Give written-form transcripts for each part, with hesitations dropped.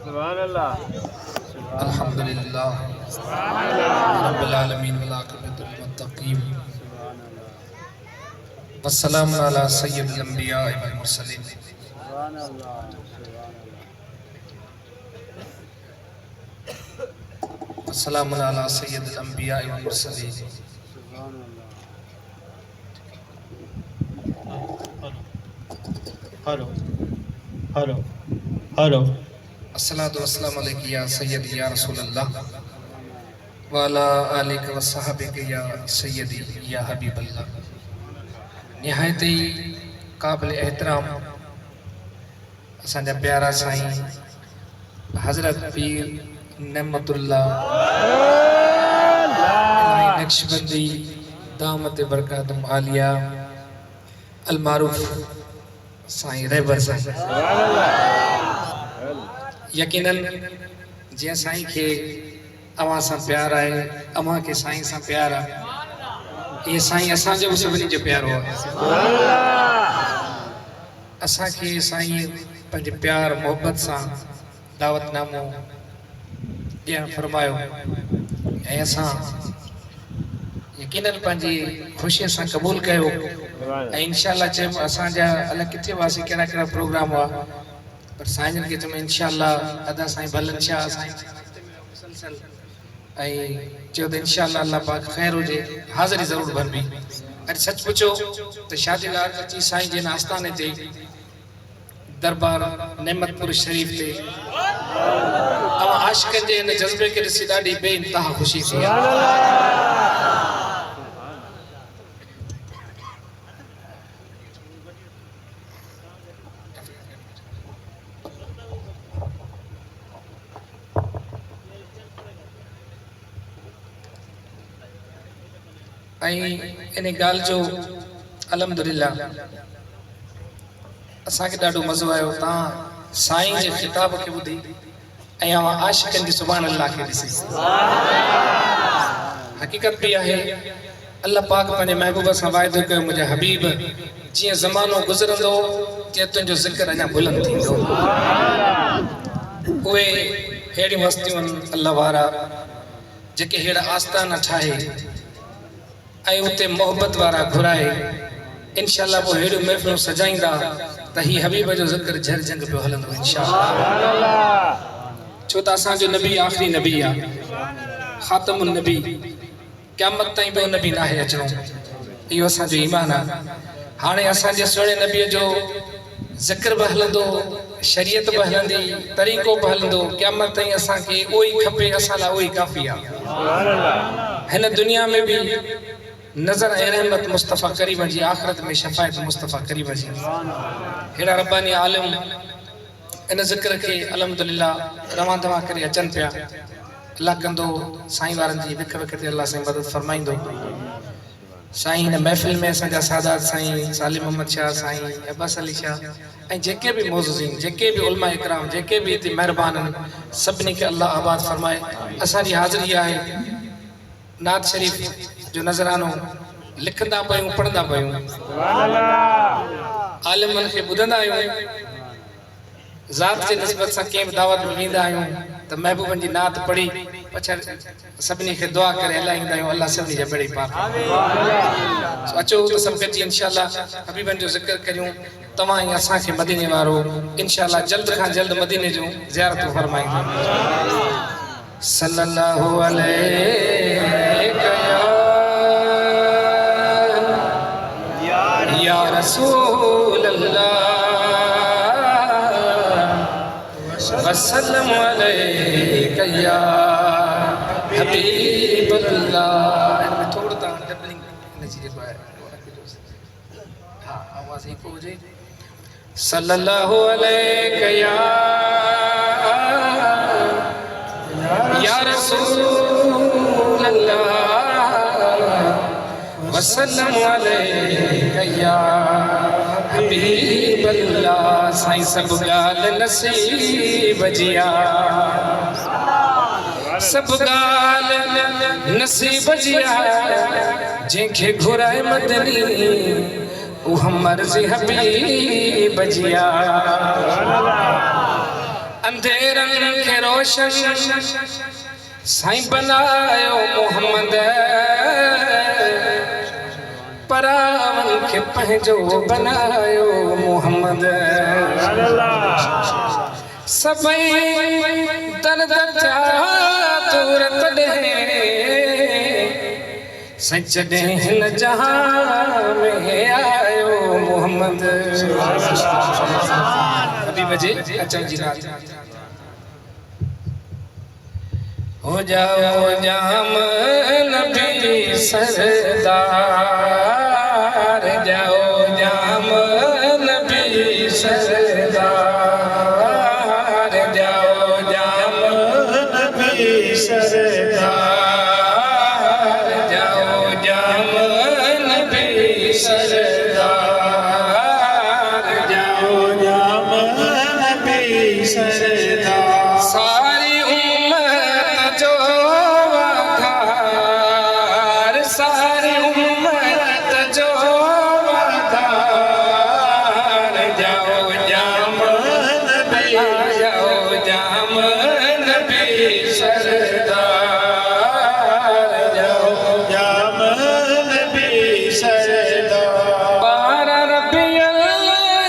सुभान अल्लाह अल्हम्दुलिल्लाह रब्बिल आलमीन वल आक़िबतुल मुत्तक़ीन वस्सलामु अला सय्यिदिल अंबिया वल मुरसलीन वस्सलामु अला सय्यिदिल अंबिया वल मुरसलीन हेलो हेलो हेलो अस्सलातु वस्सलामु अलैका या सय्यदी या रसूलल्लाह व अला आलिका व सहाबिका या सय्यदी या हबीबल्लाह। निहायत ही काबिल एहतराम असांजा प्यारा साईं हज़रत पीर नेमतुल्लाह इलाही नक्शबंदी दामत बरकातुम आलिया अल मारूफ साईं रहबर साईं यकीनन जे साईं के अवां सां प्यार है अवां के साईं सां प्यार है ये साईं असां जो सभिनी जो प्यारो है असां के साईं पंहिंजे प्यार मोहब्बत सां दावतनामो ॾियणु फरमायो ऐं असां यकीनन पंहिंजी ख़ुशीअ सां क़बूल कयो ऐं इंशाअल्लाह चयो असांजा अलाए किथे हुआसीं कहिड़ा कहिड़ा प्रोग्राम हुआ पर साईं के चयो इंशाअल्लाह अदा साईं भलन शाह साईं मुसलसल ऐं चयो त इंशाअल्लाह अल्लाह पाक ख़ैर हुजे हाज़िरी ज़रूर भरबी। अॼु सच पुछो त शादीलाल अची साईं जे आस्थाने ते दरबार नेमतपुर शरीफ ते तव्हां आशिक़नि जे हिन जज़्बे खे ॾिसी ॾाढी बेइंतहा ख़ुशी थी आहे। इन गाल जो अल्हम्दुलिल्लाह असांखे ॾाढो मज़ो आयो तव्हां साईं जे ख़िताब खे ॿुधी ऐं अवां आशिक़नि जी सुभान अल्लाह खे ॾिसी हक़ीक़त बि आहे अल्लाह पाक पंहिंजे महबूब सां वाइदो कयो मुंहिंजा हबीब जीअं ज़मानो गुज़रंदो तीअं तुंहिंजो ज़िक्र अञा बुलंद थींदो। उहे अहिड़ियूं हस्तियूं आहिनि अल्लाह वारा जेके अहिड़ा आस्थाना ठाहे ऐं उते मोहब्बत वारा घुराए इंशाअल्लाह पोइ अहिड़ियूं महफ़िलूं सजाईंदा त ही हबीब जो ज़िक्र झर जंग पियो हलंदो इंशाअल्लाह। छो त असांजो नबी आख़िरी नबी आहे ख़ातमुन नबी क़यामत ताईं ॿियो नबी नाहे अचणो इहो असांजो ईमान आहे। हाणे असांजे सुहिणे नबीअ जो ज़िक्र बि हलंदो शरीयत बि हलंदी तरीक़ो बि हलंदो क़यामत ताईं असांखे उहो ई खपे असां लाइ उहो ई काफ़ी आहे। हिन दुनिया में भी नज़र ऐं रहमत मुस्तफ़ा करीम जी आख़िरत में शफ़ायत मुस्तफ़ा करीम जी हेड़ा रब्बानी आलिम इन ज़िक्र के अल्हम्दुलिल्लाह रवां दवा करे अचन पिया अल्लाह कंदो साईं वारनि जी विख विख ते अल्लाह साईं मदद फरमाईंदो। साईं हिन महफ़िल में असांजा सादात साईं सालिम अहमद शाह साईं अब्बास अली शाह ऐं जेके भी मौज़ूज़ीन जेके भी उलमा इकराम जेके भी हिते महिरबान आहिनि सभिनी खे अल्लाह आबाद फरमाए। असांजी हाज़िरी आहे नात शरीफ जो नज़रानो लिखंदा पियूं पढ़ंदा पियूं आलिमनि खे ॿुधंदा आहियूं ज़ात जे निस्बत सां कंहिं बि दावत में वेंदा आहियूं त महबूबनि जी नात पढ़ी पछाड़ी सभिनी खे दुआ करे हलाईंदा आहियूं अल्लाह सभिनी जा बेड़ी पार अचो त सभु गॾिजी इंशाअल्लाह हबीबनि जो ज़िक्र करियूं तव्हां ऐं असांखे मदीने वारो इंशाअल्लाह जल्द खां जल्द मदीने जूं ज़ियारतूं फरमाईंदा। सल्लल्लाहु अलैहि या रसूल अल्लाह वसल्लम अलैका या हबीब अल्लाह। इनमें थोड़ा ता डबलिंग नची जेको आहे हां आवाज़ ही को हुजे सल्लल्लाहु अलैका या रसूल अल्लाह वसल्लम अलैका या हबीब अल्लाह। साईं सब गाल नसीब जिया सब गाल नसीब जिया जंहिंखे घुराए मदनी उह मर्ज़ी हबीब बजिया अंधेरन के रोशन साईं बनायो मोहम्मद परावन के पंहिंजो बनायो मोहम्मद सभई दर्द जा दूर तॾहिं सच हिन जहां में आयो मोहम्मद अभी बजे अचल जी रात हो जाओ जाम नबी सरदार जाओ जाम नबी सरदार जाओ जाम नबी सरदार जाओ जाम नबी सरदार जाओ जाम नबी सरदार सारी उम्मत जो वफादार सारी उम्मत जो वफादार जाओ जाम नबी जाओ जाम नबी सरदार जाओ जाम नबी सरदार बारह रबियुल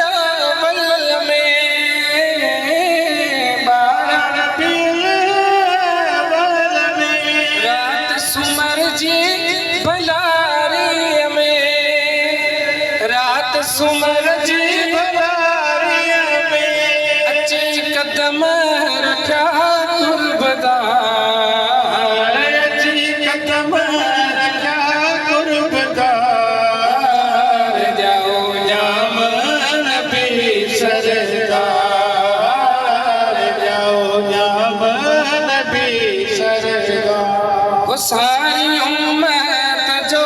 अव्वल में बारह रबियुल अव्वल में रात सुमर जी भलारी में रात सुमर जी भलारी में अचे कदम रखा गुरबदार अचे कदम रखा गुरबदार जाओ जाम नबी सरदार जाओ जाम नबी सरदार वो सारी उम्मत जो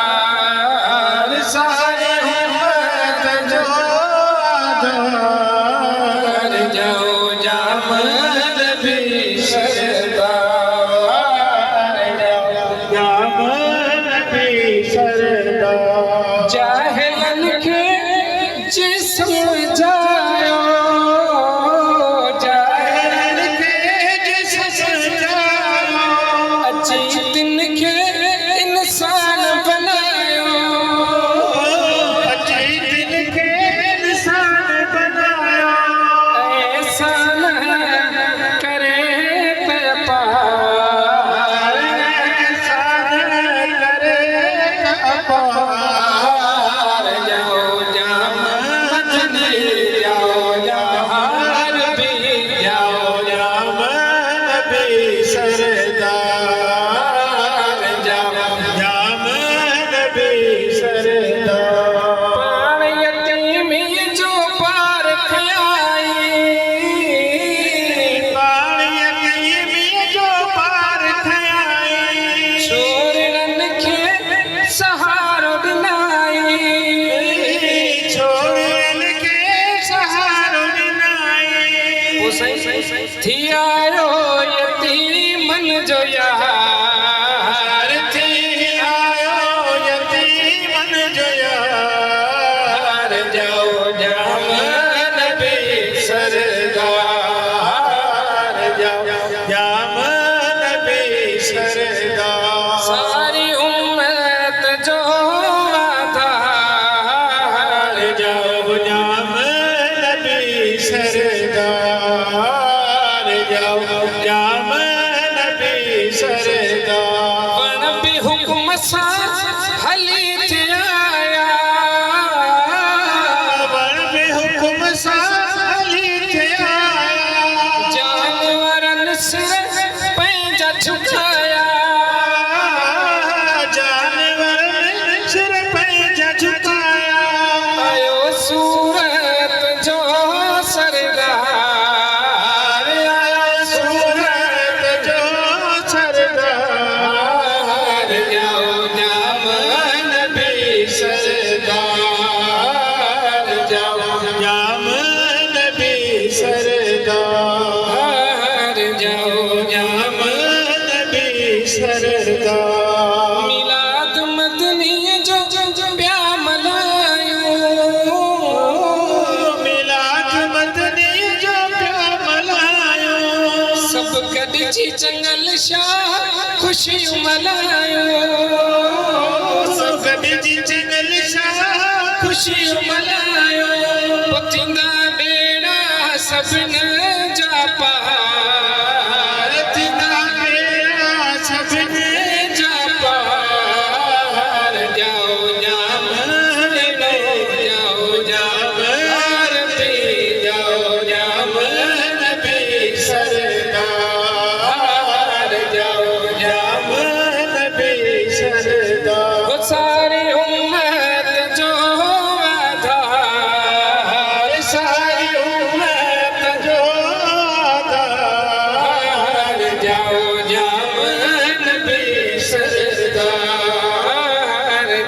वफादार सारी उम्मत जो वफादार जाओ जाम नबी सरदार जाओ जाम नबी सरदार जाहिलन के जिस्म जायो जाहिलन के जिस्म जायो अच्छी दिन के इंसान बनायो अच्छी दिन के इंसान बनायो एहसान करे अपार एहसान करे अपार जाओ जाम मदनी जाओ जहार भी जाओ जाम नबी सरदार जाओ जाम नबी सरदार पाण यतीमी जो पार खयाई पाण यतीमी जो पार खयाई छोरन के सहारो ॾिनाई छोरन के सहारो ॾिनाई थी आयो यतीमन जो यार थी आयो यतीमन जो यार जाओ जाम नबी सरदार जाओ जाम नबी सरदार सारी उम्मत जो वफादार जाओ जाम नबी सरदार जाओ जाम नबी सरदार वण भी हुक्म सां हली थे आया वण भी हुक्म सां हली थे आया जानवरन सिर पंहिंजा झुकाया जानवरन सिर पंहिंजा झुकाया आयो सूरत जो सरदार आयो सूरत जो सरदार जाओ जाम नबी सरदार जाओ जाम नबी सरदार जाओ जाम नबी सरदार मिलाद मदनी जो ब्या मलायो बिजी चंगल शाह खुशियूं मल्हायो सब बिजी चंगल शाह खुशियूं मल्हायो थींदा बेड़ा सभिनी जा पार थींदा बेड़ा सभिनी जा पार जाओ जाम जाओ जाम आरती जाओ जाम नबी सरदार जाओ जाम नबी सरदार वो सारी उम्मत जो आधार सारी उम्मत जो आधार जाओ जाम नबी सरदार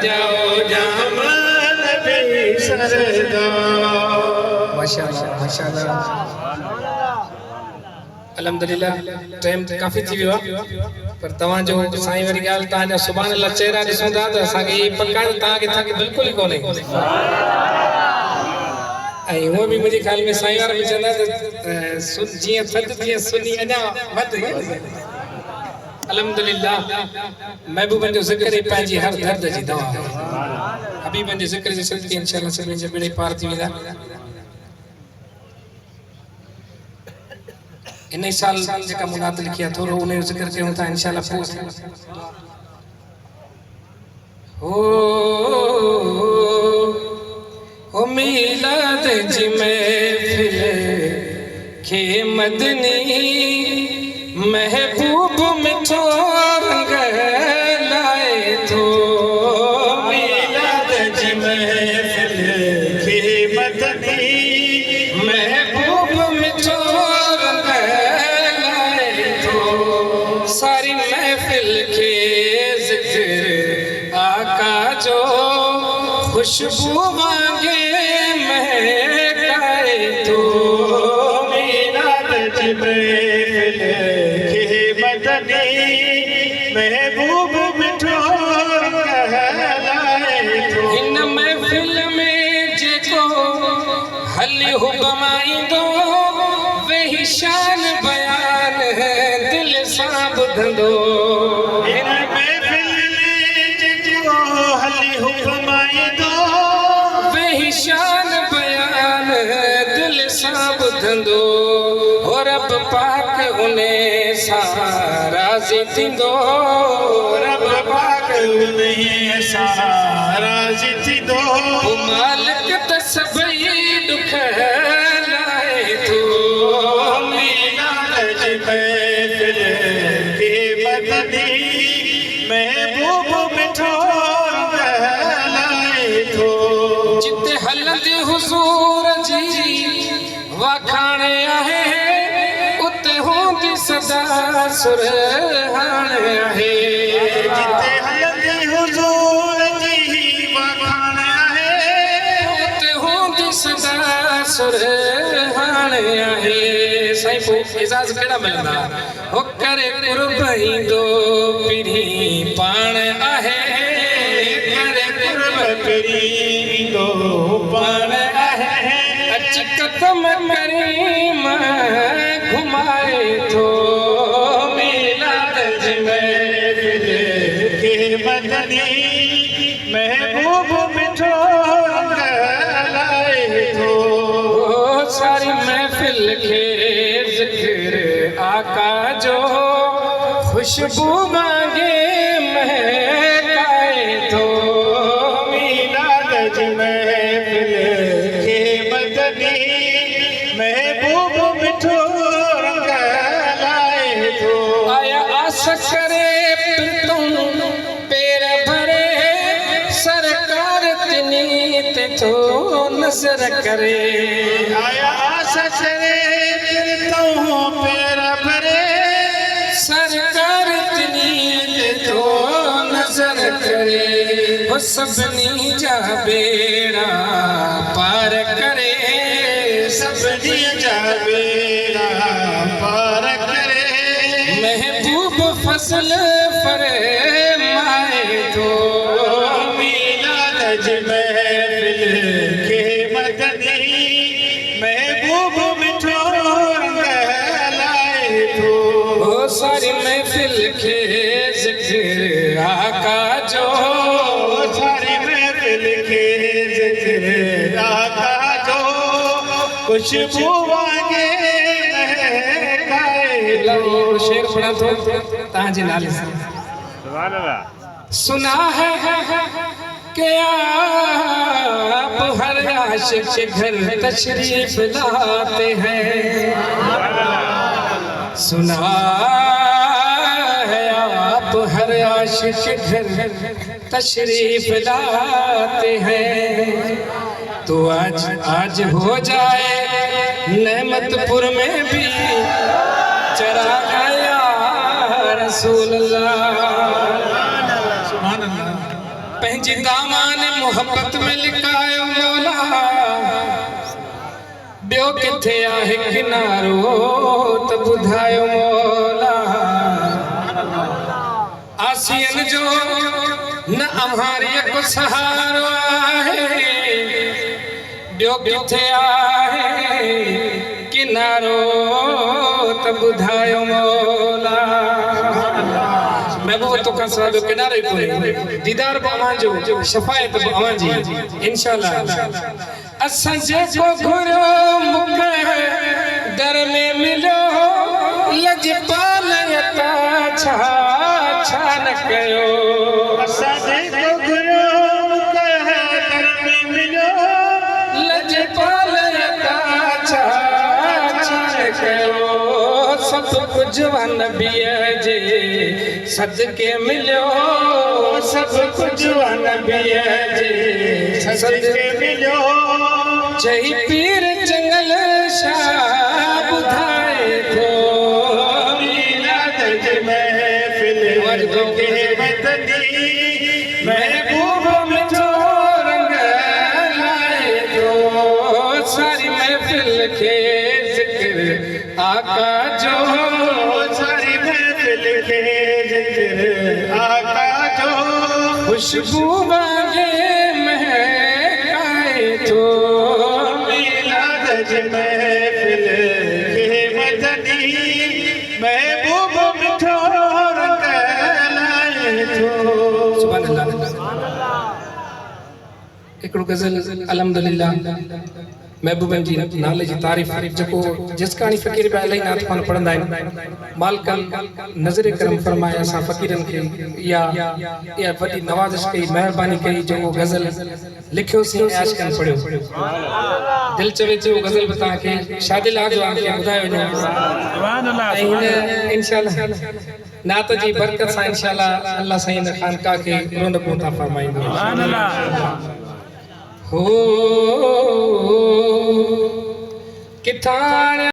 जाओ जाम नबी सरदार माशाअल्लाह माशाअल्लाह अल्हम्दुलिल्लाह टाइम काफ़ी थी वियो आहे पर तव्हांजो साईं वरी ॻाल्हि तव्हांजा सुभाणे अल्लाह चेहरा ॾिसूं था त असांखे इहा पका तव्हांखे बिल्कुलु ई कोन्हे ऐं हूअं बि मुंहिंजे ख़्याल में साईं वारा बि चवंदा त जीअं थधि तीअं सुनी अञा वधि अल्हम्दुलिल्लाह महबूबनि जो ज़िक्र ई पंहिंजी हर दर्द जी दवा हबीबनि जे ज़िक्र जे सदके इंशाअल्लाह सभिनी जा बेड़ा पार थी वेंदा इन साल जेका मुनाद लिखी आहे थोरो उन जो ज़िक्र कयूं था इंशाअल्लाह पोइ ओ मिलाद जी महफिल खे मदनी महबूब मिठो रंग लाए थो मिलाद जी महफिल खे मदनी महबूब मिठो रंग लाए थो सारी महफिल खे ज़िक्र आका जो खुशबू वांगे महकाए थो मिलाद जी महफिल खे मदनी महबूब मिठो कहलाए थो हिन महफिल में जेको हली हुकमाईंदो वही शान बयान दिल सां ॿुधंदो इन महफिल में जेको हली हुकमाईंदो वही शान बयान दिल सां ॿुधंदो हो रब पाक उन सां राज़ी थींदो रब पाक उन्हीअ सां राज़ी थींदो हो मालिक त सभई दुख लाए थो मिलाद जी महफिल खे मदनी महबूब मिठो कहलाए थो जिते हलंदे हुज़ूर जी वाखाण आहे उते हूंदी सदा सुरहाण आहे जिते हलंदे हुज़ूर जी वाखाण आहे उते हूंदी सदा सुरहाण आहे साईं पोइ एज़ाज़ कहिड़ा मिलंदा हो करे कुर्ब ईंदो पीढ़ी पाण आहे करे कुर्ब ईंदो पाण आहे अच कदम करीम घुमाए थो मिलाद जी महफिल खे मदनी महबूब मिठो कहलाए थो सारी महफिल खे ज़िक्र आका जो खुशबू वांगे महकाए थो मिलाद जी महफिल खे मदनी महबूब मिठो कहलाए थो आया आस करे प्रीतम पेर भरे सरकार तिनी ते थो नज़र करे आया आस करे प्रीतम पेर भरे सरकार तिनी ते थो नज़र करे वो सभिनी जा बेड़ा पार करे सभिनी जा बेड़ा पार करे महबूब फसल फरमाए थो मिलाद जी महफिल खे मदनी महबूब मिठो कहलाए थो खुशबू वांगे महकाए इहो शेर पढ़ा थो तव्हांजे नाले सां सुना है कि आप हर आशिक के घर तशरीफ लाते हैं सुना है आप हर आशिक के घर तशरीफ लाते हैं तो आज हो जाए नेमतपुर में भी चरा गया रसूल अल्लाह पंहिंजी दामान मोहब्बत में लिकायो मौला ॿियो किथे आहे किनारो त ॿुधायो मौला आसियन जो न अम्हारीअ को सहारो आहे ॿियो किथे आहे किनारो त ॿुधायो मौला महबूब तो का सवाल किनारे कोई दीदार बामान जो शफायत बामान जी इंशाल्लाह असां जेको घुरो मुके दर में मिलो लजपाल यता छा छा न कयो असां जेको घुरो मुके दर में मिलो लजपाल यता छा छा न कयो सब कुछ नबीअ जे सदके मिलियो सब कुछ नबीअ जे सदके मिलियो चई पीर जंगल शाह ॿुधाए थो मीलाद जी महफ़िल के मदनी महबूब मिठो रंग लाए थो सारी महफ़िल खे ज़िक्र आका जो सारी महफ़िल के ज़िक्र आका जो खुशबू वांगे महकाए थो मीलाद जी महफ़िल के मदनी महबूब मिठो रंग लाए थो सुभान अल्लाह हिकिड़ो गज़ल अल्हम्दुलिल्लाह महबूबनि जी नाले जी तारीफ़ जेको जिसकानी फ़कीर पिया इलाही नात पाण पढ़ंदा आहिनि मालिकन नज़र करम फरमाए असां फ़कीरनि खे इहा वॾी नवाज़िश कई महिरबानी कई जेको गज़ल लिखियोसीं ऐं आशिक़नि पढ़ियो दिलि चवे थो गज़ल बि तव्हांखे शादिल आगवान खे ॿुधायो वञे ऐं हिन इंशाअल्लाह नात जी बरकत सां इंशाअल्लाह अल्लाह साईं हिन ख़ानक़ाह खे रौनक अता फ़रमाईंदो हो किथां